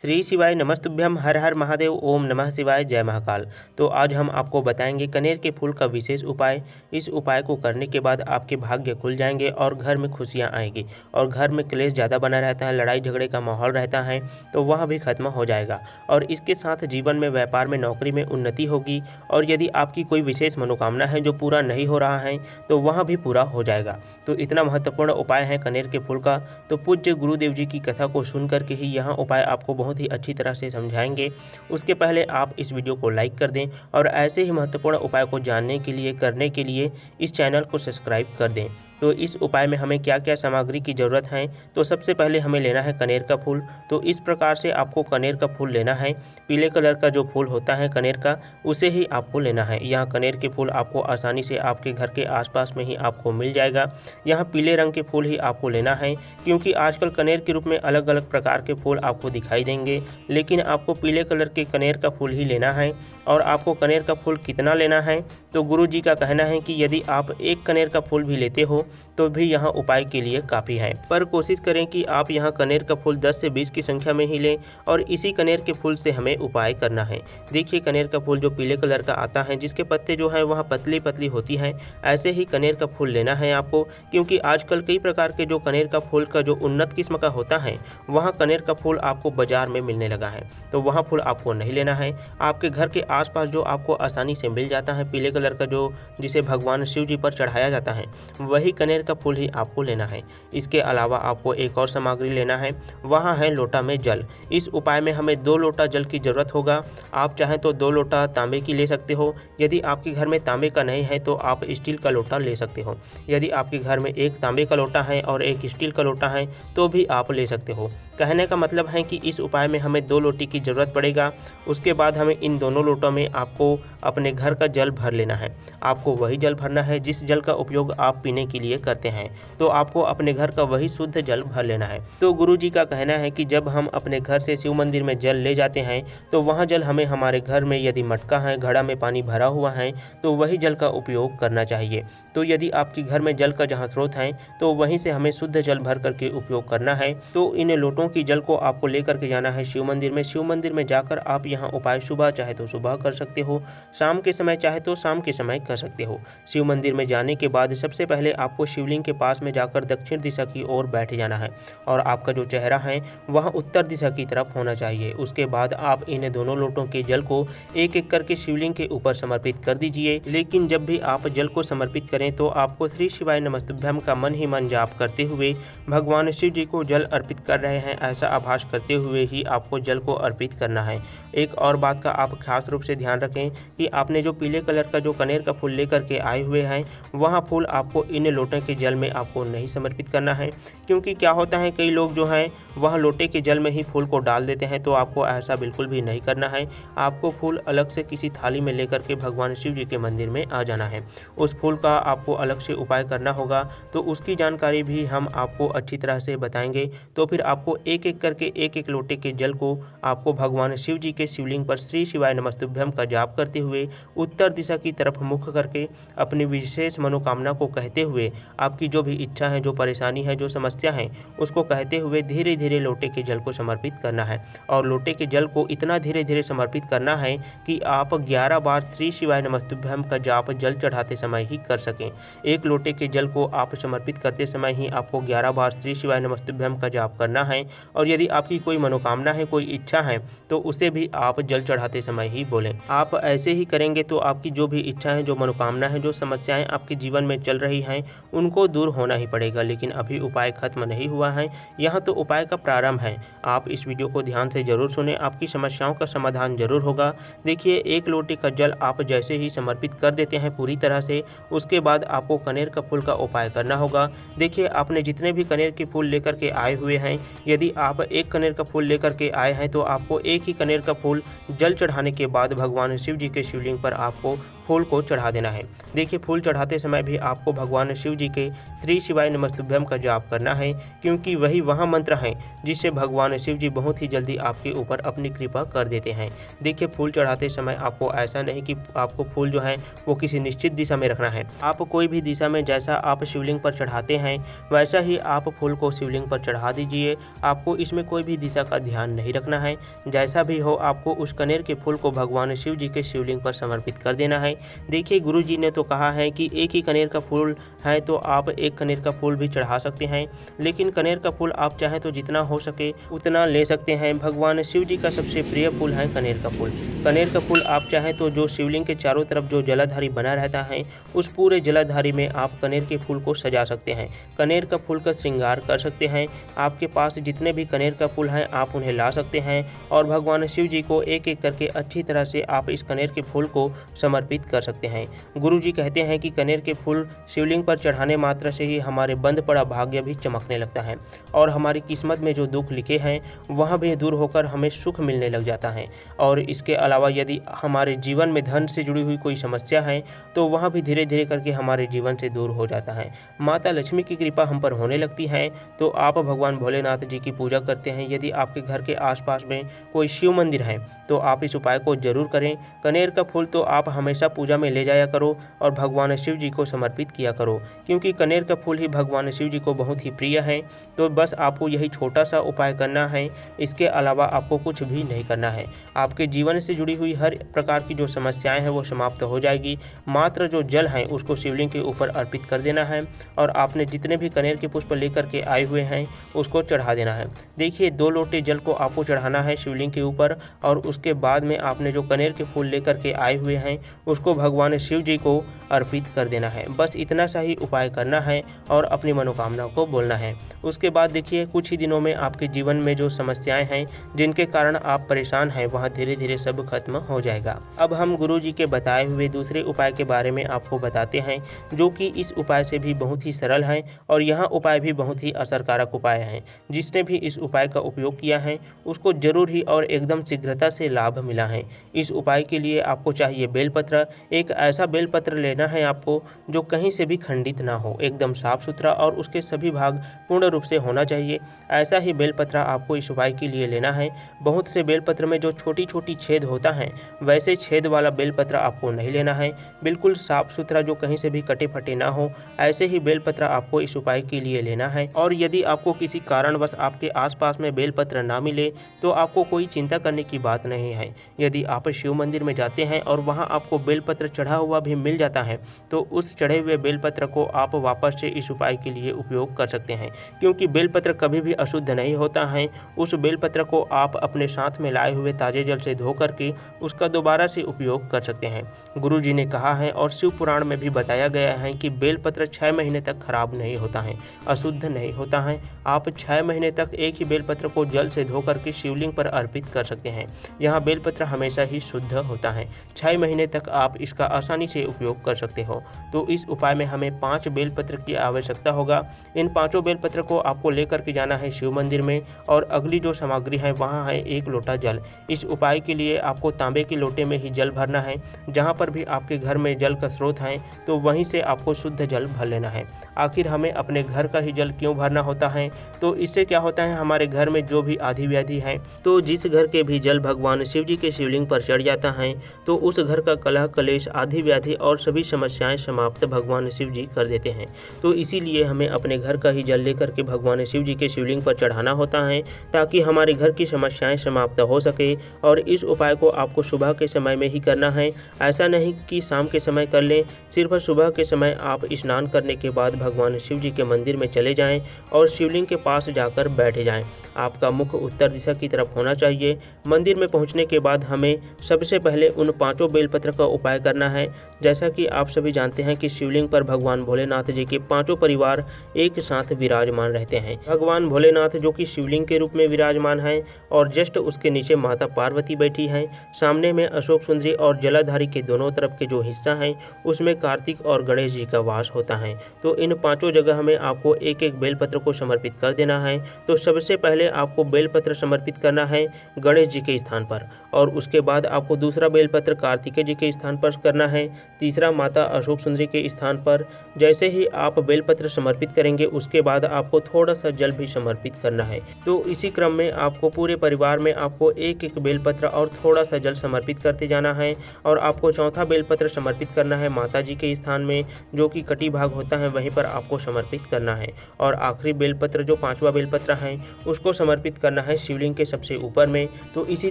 श्री शिवाय नमस्तुभ्यम हर हर महादेव ओम नमः शिवाय जय महाकाल। तो आज हम आपको बताएंगे कनेर के फूल का विशेष उपाय। इस उपाय को करने के बाद आपके भाग्य खुल जाएंगे और घर में खुशियां आएंगी और घर में क्लेश ज़्यादा बना रहता है, लड़ाई झगड़े का माहौल रहता है तो वह भी खत्म हो जाएगा और इसके साथ जीवन में, व्यापार में, नौकरी में उन्नति होगी। और यदि आपकी कोई विशेष मनोकामना है जो पूरा नहीं हो रहा है तो वह भी पूरा हो जाएगा। तो इतना महत्वपूर्ण उपाय है कनेर के फूल का। तो पूज्य गुरुदेव जी की कथा को सुन करके ही यह उपाय आपको बहुत ही अच्छी तरह से समझाएंगे। उसके पहले आप इस वीडियो को लाइक कर दें और ऐसे ही महत्वपूर्ण उपाय को जानने के लिए, करने के लिए इस चैनल को सब्सक्राइब कर दें। तो इस उपाय में हमें क्या क्या सामग्री की ज़रूरत है, तो सबसे पहले हमें लेना है कनेर का फूल। तो इस प्रकार से आपको कनेर का फूल लेना है। पीले कलर का जो फूल होता है कनेर का, उसे ही आपको लेना है। यहाँ कनेर के फूल आपको आसानी से आपके घर के आसपास में ही आपको मिल जाएगा। यहाँ पीले रंग के फूल ही आपको लेना है, क्योंकि आजकल कनेर के रूप में अलग अलग प्रकार के फूल आपको दिखाई देंगे, लेकिन आपको पीले कलर के कनेर का फूल ही लेना है। और आपको कनेर का फूल कितना लेना है, तो गुरु जी का कहना है कि यदि आप एक कनेर का फूल भी लेते हो तो भी यहाँ उपाय के लिए काफ़ी है। पर कोशिश करें कि आप यहाँ कनेर का फूल 10 से 20 की संख्या में ही लें और इसी कनेर के फूल से हमें उपाय करना है। देखिए कनेर का फूल जो पीले कलर का आता है, जिसके पत्ते जो है वह पतली पतली होती हैं, ऐसे ही कनेर का फूल लेना है आपको। क्योंकि आजकल कई प्रकार के जो कनेर का फूल का जो उन्नत किस्म का होता है, वहाँ कनेर का फूल आपको बाजार में मिलने लगा है, तो वहाँ फूल आपको नहीं लेना है। आपके घर के आसपास जो आपको आसानी से मिल जाता है पीले कलर का, जो जिसे भगवान शिव जी पर चढ़ाया जाता है, वही कनेर का फूल ही आपको लेना है। इसके अलावा आपको एक और सामग्री लेना है, वहाँ है लोटा में जल। इस उपाय में हमें 2 लोटा जल की ज़रूरत होगा। आप चाहें तो 2 लोटा तांबे की ले सकते हो। यदि आपके घर में तांबे का नहीं है तो आप स्टील का लोटा ले सकते हो। यदि आपके घर में एक तांबे का लोटा है और एक स्टील का लोटा है तो भी आप ले सकते हो। कहने का मतलब है कि इस उपाय में हमें 2 लोटी की ज़रूरत पड़ेगा। उसके बाद हमें इन दोनों लोटों में आपको अपने घर का जल भर लेना है। आपको वही जल भरना है जिस जल का उपयोग आप पीने के लिए करते हैं, तो आपको अपने घर का वही शुद्ध जल भर लेना है। तो गुरु जी का कहना है कि जब हम अपने घर से शिव मंदिर में जल ले जाते हैं तो वहाँ जल हमें हमारे घर में, यदि मटका है, घड़ा में पानी भरा हुआ है, तो वही जल का उपयोग करना चाहिए। तो यदि आपके घर में जल का जहाँ स्रोत है तो वहीं से हमें शुद्ध जल भर करके उपयोग करना है। तो इन लोटों की जल को आपको लेकर के जाना है शिव मंदिर में। शिव मंदिर में जाकर आप यहाँ उपाय सुबह चाहे तो सुबह कर सकते हो, शाम के समय चाहे तो शाम के समय कर सकते हो। शिव मंदिर में जाने के बाद सबसे पहले आपको शिवलिंग के पास में जाकर दक्षिण दिशा की ओर बैठ जाना है और आपका जो चेहरा है वह उत्तर दिशा की तरफ होना चाहिए। उसके बाद आप इन दोनों लोटों के जल को एक एक करके शिवलिंग के ऊपर समर्पित कर दीजिए। लेकिन जब भी आप जल को समर्पित करें तो आपको श्री शिवाय नमस्तुभ्यम का मन ही मन जाप करते हुए भगवान शिव जी को जल अर्पित कर रहे हैं ऐसा आभास करते हुए ही आपको जल को अर्पित करना है। एक और बात का आप खास रूप से ध्यान रखें कि आपने जो पीले कलर का जो कनेर का फूल लेकर के आए हुए हैं, वहाँ फूल आपको इन लोटे के जल में आपको नहीं समर्पित करना है। क्योंकि क्या होता है, कई लोग जो हैं वह लोटे के जल में ही फूल को डाल देते हैं, तो आपको ऐसा बिल्कुल भी नहीं करना है। आपको फूल अलग से किसी थाली में लेकर के भगवान शिव जी के मंदिर में आ जाना है। उस फूल का आपको अलग से उपाय करना होगा, तो उसकी जानकारी भी हम आपको अच्छी तरह से बताएंगे। तो फिर आपको एक एक करके एक एक लोटे के जल को आपको भगवान शिव जी के शिवलिंग पर श्री शिवाय नमस्तुभ्यम का जाप करते हुए उत्तर दिशा की तरफ मुख करके अपनी विशेष मनोकामना को कहते हुए, आपकी जो भी इच्छा है, जो परेशानी है, जो समस्या है, उसको कहते हुए धीरे धीरे लोटे के जल को समर्पित करना है। और लोटे के जल को इतना धीरे धीरे समर्पित करना है कि आप 11 बार श्री शिवाय नमस्तुभ्यम का जाप जल चढ़ाते समय ही कर सकें। एक लोटे के जल को आप समर्पित करते समय ही आपको 11 बार श्री शिवाय नमस्तुभ्यम का जाप करना है। और यदि आपकी कोई मनोकामना है, कोई इच्छा है, तो उसे भी आप जल चढ़ाते समय ही बोलें। आप ऐसे ही करेंगे तो आपकी जो भी इच्छा है, जो मनोकामना है, जो समस्याएं आपके जीवन में चल रही हैं, उनको दूर होना ही पड़ेगा। लेकिन अभी उपाय खत्म नहीं हुआ है, यहाँ तो उपाय का प्रारंभ है। आप इस वीडियो को ध्यान से जरूर सुने, आपकी समस्याओं का समाधान जरूर होगा। देखिए, एक लोटे का जल आप जैसे ही समर्पित कर देते हैं पूरी तरह से, उसके बाद आपको कनेर का फूल का उपाय करना होगा। देखिए, आपने जितने भी कनेर के फूल लेकर के आए हुए हैं, यदि आप एक कनेर का फूल लेकर के आए हैं तो आपको एक ही कनेर का फूल जल चढ़ाने के बाद भगवान शिव जी के शिवलिंग पर आपको फूल को चढ़ा देना है। देखिए, फूल चढ़ाते समय भी आपको भगवान शिव जी के श्री शिवाय नमस्तुभ्यम का जाप करना है, क्योंकि वही वह मंत्र है जिससे भगवान शिव जी बहुत ही जल्दी आपके ऊपर अपनी कृपा कर देते हैं। देखिए, फूल चढ़ाते समय आपको ऐसा नहीं कि आपको फूल जो है वो किसी निश्चित दिशा में रखना है। आप कोई भी दिशा में, जैसा आप शिवलिंग पर चढ़ाते हैं वैसा ही आप फूल को शिवलिंग पर चढ़ा दीजिए। आपको इसमें कोई भी दिशा का ध्यान नहीं रखना है। जैसा भी हो, आपको उस कनेर के फूल को भगवान शिव जी के शिवलिंग पर समर्पित कर देना है। देखिए, गुरु जी ने तो कहा है कि एक ही कनेर का फूल है तो आप एक कनेर का फूल भी चढ़ा सकते हैं, लेकिन कनेर का फूल आप चाहें तो जितना हो सके उतना ले सकते हैं। भगवान शिव जी का सबसे प्रिय फूल है कनेर का फूल। कनेर का फूल आप चाहें तो जो शिवलिंग के चारों तरफ जो जलाधारी बना रहता है उस पूरे जलाधारी में आप कनेर के फूल को सजा सकते हैं। कनेर का फूल का श्रृंगार कर सकते हैं। आपके पास जितने भी कनेर का फूल हैं आप उन्हें ला सकते हैं और भगवान शिव जी को एक एक करके अच्छी तरह से आप इस कनेर के फूल को समर्पित कर सकते हैं। गुरु जी कहते हैं कि कनेर के फूल शिवलिंग पर चढ़ाने मात्र से ही हमारे बंद पड़ा भाग्य भी चमकने लगता है और हमारी किस्मत में जो दुख लिखे हैं वह भी दूर होकर हमें सुख मिलने लग जाता है। और इसके अलावा यदि हमारे जीवन में धन से जुड़ी हुई कोई समस्या है तो वह भी धीरे धीरे करके हमारे जीवन से दूर हो जाता है। माता लक्ष्मी की कृपा हम पर होने लगती है तो आप भगवान भोलेनाथ जी की पूजा करते हैं। यदि आपके घर के आसपास में कोई शिव मंदिर है तो आप इस उपाय को जरूर करें। कनेर का फूल तो आप हमेशा पूजा में ले जाया करो और भगवान शिव जी को समर्पित किया करो, क्योंकि कनेर का फूल ही भगवान शिव जी को बहुत ही प्रिय है। तो बस आपको यही छोटा सा उपाय करना है, इसके अलावा आपको कुछ भी नहीं करना है। आपके जीवन से जुड़ी हुई हर प्रकार की जो समस्याएं हैं वो समाप्त हो जाएगी। मात्र जो जल है उसको शिवलिंग के ऊपर अर्पित कर देना है और आपने जितने भी कनेर के पुष्प लेकर के आए हुए हैं उसको चढ़ा देना है। देखिए, 2 लोटे जल को आपको चढ़ाना है शिवलिंग के ऊपर और उसके बाद में आपने जो कनेर के फूल लेकर के आए हुए हैं उसको भगवान शिव जी को अर्पित कर देना है। बस इतना सा ही उपाय करना है और अपनी मनोकामना को बोलना है। उसके बाद देखिए, कुछ ही दिनों में आपके जीवन में जो समस्याएं हैं जिनके कारण आप परेशान हैं वह धीरे धीरे सब खत्म हो जाएगा। अब हम गुरु जी के बताए हुए दूसरे उपाय के बारे में आपको बताते हैं, जो कि इस उपाय से भी बहुत ही सरल है और यह उपाय भी बहुत ही असरकारक उपाय है। जिसने भी इस उपाय का उपयोग किया है उसको जरूर ही और एकदम शीघ्रता से लाभ मिला है। इस उपाय के लिए आपको चाहिए बेलपत्र। एक ऐसा बेलपत्र लेना है आपको जो कहीं से भी खंडित ना हो, एकदम साफ सुथरा और उसके सभी भाग पूर्ण रूप से होना चाहिए। ऐसा ही बेलपत्र आपको इस उपाय के लिए लेना है। बहुत से बेलपत्र में जो छोटी छोटी छेद होता है वैसे छेद वाला बेलपत्र आपको नहीं लेना है। बिल्कुल साफ सुथरा जो कहीं से भी कटे फटे ना हो ऐसे ही बेलपत्र आपको इस उपाय के लिए लेना है। और यदि आपको किसी कारणवश आपके आसपास में बेलपत्र ना मिले तो आपको कोई चिंता करने की बात नहीं है। यदि आप शिव मंदिर में जाते हैं और वहां आपको बेलपत्र चढ़ा हुआ भी मिल जाता है तो उस चढ़े हुए बेलपत्र को आप वापस से इस उपाय के लिए उपयोग कर सकते हैं, क्योंकि बेलपत्र कभी भी अशुद्ध नहीं होता है। उस बेलपत्र को आप अपने साथ में लाए हुए ताजे जल से धो करके उसका दोबारा से उपयोग कर सकते हैं। गुरु जी ने कहा है और शिव पुराण में भी बताया गया है कि बेलपत्र 6 महीने तक खराब नहीं होता है, अशुद्ध नहीं होता है। आप 6 महीने तक एक ही बेलपत्र को जल से धो करके शिवलिंग पर अर्पित कर सकते हैं। यहाँ बेलपत्र हमेशा ही शुद्ध होता है। 6 महीने तक आप इसका आसानी से उपयोग कर सकते हो। तो इस उपाय में हमें 5 बेलपत्र की आवश्यकता होगा। इन 5 बेलपत्र को आपको लेकर के जाना है शिव मंदिर में और अगली जो सामग्री है वहाँ है 1 लोटा जल। इस उपाय के लिए आपको तांबे के लोटे में ही जल भरना है। जहाँ पर भी आपके घर में जल का स्रोत है तो वहीं से आपको शुद्ध जल भर लेना है। आखिर हमें अपने घर का ही जल क्यों भरना होता है? तो इससे क्या होता है, हमारे घर में जो भी आधी व्याधि है तो जिस घर के भी जल भगवान शिव जी के शिवलिंग पर चढ़ जाता है तो उस घर का कलह कलेश आधी व्याधि और सभी समस्याएं समाप्त भगवान शिव जी कर देते हैं। तो इसीलिए हमें अपने घर का ही जल लेकर के भगवान शिव जी के शिवलिंग पर चढ़ाना होता है ताकि हमारे घर की समस्याएं समाप्त हो सके। और इस उपाय को आपको सुबह के समय में ही करना है, ऐसा नहीं कि शाम के समय कर लें। सिर्फ सुबह के समय आप स्नान करने के बाद भगवान शिव जी के मंदिर में चले जाएं और शिवलिंग के पास जाकर बैठ जाएं। आपका मुख उत्तर दिशा की तरफ होना चाहिए। मंदिर में पहुंचने के बाद हमें सबसे पहले उन 5 बेलपत्र का उपाय करना है। जैसा कि आप सभी जानते हैं कि शिवलिंग पर भगवान भोलेनाथ जी के पांचों परिवार एक साथ विराजमान रहते हैं। भगवान भोलेनाथ जो कि शिवलिंग के रूप में विराजमान हैं और जस्ट उसके नीचे माता पार्वती बैठी हैं। सामने में अशोक सुंदरी और जलाधारी के दोनों तरफ के जो हिस्सा हैं उसमें कार्तिक और गणेश जी का वास होता है। तो इन पांचों जगह में आपको एक एक बेलपत्र को समर्पित कर देना है। तो सबसे पहले आपको बेलपत्र समर्पित करना है गणेश जी के स्थान पर, और उसके बाद आपको दूसरा बेलपत्र कार्तिकेय जी के स्थान पर करना है, तीसरा माता अशोक सुंदरी के स्थान पर। जैसे ही आप बेलपत्र समर्पित करेंगे उसके बाद आपको थोड़ा सा जल भी समर्पित करना है। तो इसी क्रम में आपको पूरे परिवार में आपको एक एक बेलपत्र और थोड़ा सा जल समर्पित करते जाना है। और आपको चौथा बेलपत्र समर्पित करना है माता जी के स्थान में, जो कि कटी भाग होता है वहीं पर आपको समर्पित करना है। और आखिरी बेलपत्र जो पांचवा बेलपत्र है उसको समर्पित करना है शिवलिंग के सबसे ऊपर में। तो इसी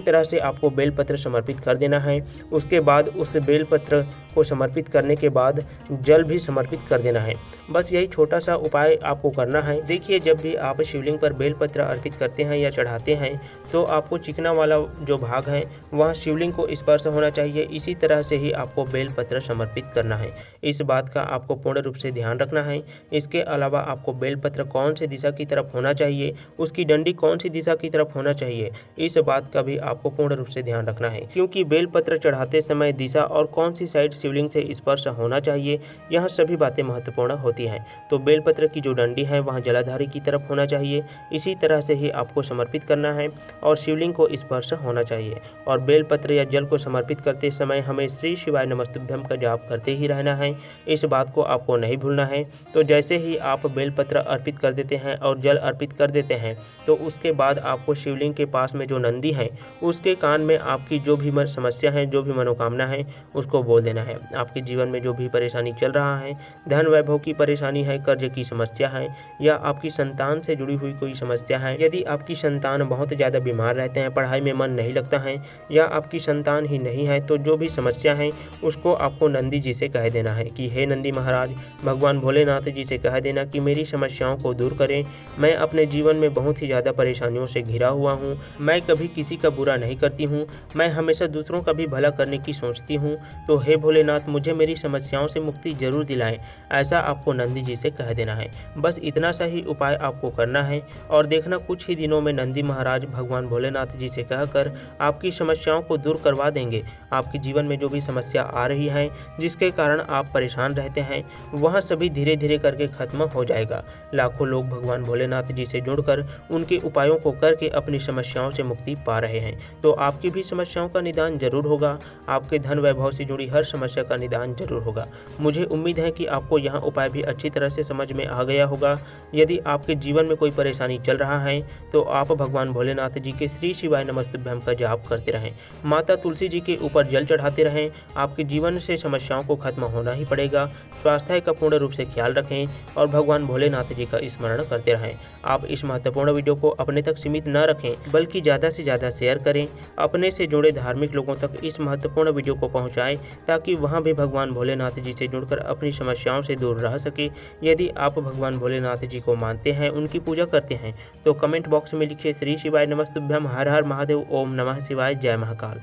तरह से आपको बेलपत्र समर्पित कर देना है। उसके बाद उस बेलपत्र को समर्पित करने के बाद जल भी समर्पित कर देना है। बस यही छोटा सा उपाय आपको करना है। देखिए, जब भी आप शिवलिंग पर बेलपत्र अर्पित करते हैं या चढ़ाते हैं तो आपको चिकना वाला जो भाग है वहाँ शिवलिंग को स्पर्श होना चाहिए। इसी तरह से ही आपको बेलपत्र समर्पित करना है। इस बात का आपको पूर्ण रूप से ध्यान रखना है। इसके अलावा आपको बेलपत्र कौन सी दिशा की तरफ होना चाहिए, उसकी डंडी कौन सी दिशा की तरफ होना चाहिए, इस बात का भी आपको पूर्ण रूप से ध्यान रखना है। क्योंकि बेलपत्र चढ़ाते समय दिशा और कौन सी साइड शिवलिंग से स्पर्श होना चाहिए, यह सभी बातें महत्वपूर्ण होती हैं। तो बेलपत्र की जो डंडी है वहाँ जलाधारी की तरफ होना चाहिए। इसी तरह से ही आपको समर्पित करना है और शिवलिंग को स्पर्श होना चाहिए। और बेलपत्र या जल को समर्पित करते समय हमें श्री शिवाय नमस्तुभ्यम का जाप करते ही रहना है। इस बात को आपको नहीं भूलना है। तो जैसे ही आप बेलपत्र अर्पित कर देते हैं और जल अर्पित कर देते हैं तो उसके बाद आपको शिवलिंग के पास में जो नंदी है उसके कान में आपकी जो भी समस्या है, जो भी मनोकामना है उसको बोल देना है। आपके जीवन में जो भी परेशानी चल रहा है, धन वैभव की परेशानी है, कर्ज की समस्या है, या आपकी संतान से जुड़ी हुई कोई समस्या है, यदि आपकी संतान बहुत ज़्यादा बीमार रहते हैं, पढ़ाई में मन नहीं लगता है, या आपकी संतान ही नहीं है, तो जो भी समस्या है उसको आपको नंदी जी से कह देना है कि हे नंदी महाराज, भगवान भोलेनाथ जी से कह देना कि मेरी समस्याओं को दूर करें। मैं अपने जीवन में बहुत ही ज़्यादा परेशानियों से घिरा हुआ हूँ। मैं कभी किसी का बुरा नहीं करती हूँ, मैं हमेशा दूसरों का भी भला करने की सोचती हूँ। तो हे भोलेनाथ, मुझे मेरी समस्याओं से मुक्ति जरूर दिलाएं। ऐसा आपको नंदी जी से कह देना है। बस इतना सा ही उपाय आपको करना है और देखना कुछ ही दिनों में नंदी महाराज भगवान भोलेनाथ जी से कहकर आपकी समस्याओं को दूर करवा देंगे। आपके जीवन में जो भी समस्या आ रही है, जिसके कारण आप परेशान रहते हैं, वह सभी धीरे धीरे करके खत्म हो जाएगा। लाखों लोग भगवान भोलेनाथ जी से जुड़कर उनके उपायों को करके अपनी समस्याओं से मुक्ति पा रहे हैं। तो आपकी भी समस्याओं का निदान जरूर होगा। आपके धन वैभव से जुड़ी हर समस्या का निदान जरूर होगा। मुझे उम्मीद है कि आपको यह उपाय भी अच्छी तरह से समझ में आ गया होगा। यदि आपके जीवन में कोई परेशानी चल रहा है तो आप भगवान भोलेनाथ जी के श्री शिवाय नमस्तुभ्यम का जाप करते रहें, माता तुलसी जी के ऊपर जल चढ़ाते रहें। आपके जीवन से समस्याओं को खत्म होना ही पड़ेगा। स्वास्थ्य का पूर्ण रूप से ख्याल रखें और भगवान भोलेनाथ जी का स्मरण करते रहें। आप इस महत्वपूर्ण वीडियो को अपने तक सीमित न रखें, बल्कि ज़्यादा से ज़्यादा शेयर करें। अपने से जुड़े धार्मिक लोगों तक इस महत्वपूर्ण वीडियो को पहुंचाएं, ताकि वहां भी भगवान भोलेनाथ जी से जुड़कर अपनी समस्याओं से दूर रह सके। यदि आप भगवान भोलेनाथ जी को मानते हैं, उनकी पूजा करते हैं, तो कमेंट बॉक्स में लिखिए श्री शिवाय नमस्तुभ्यम, हर हर महादेव, ओम नमः शिवाय, जय महाकाल।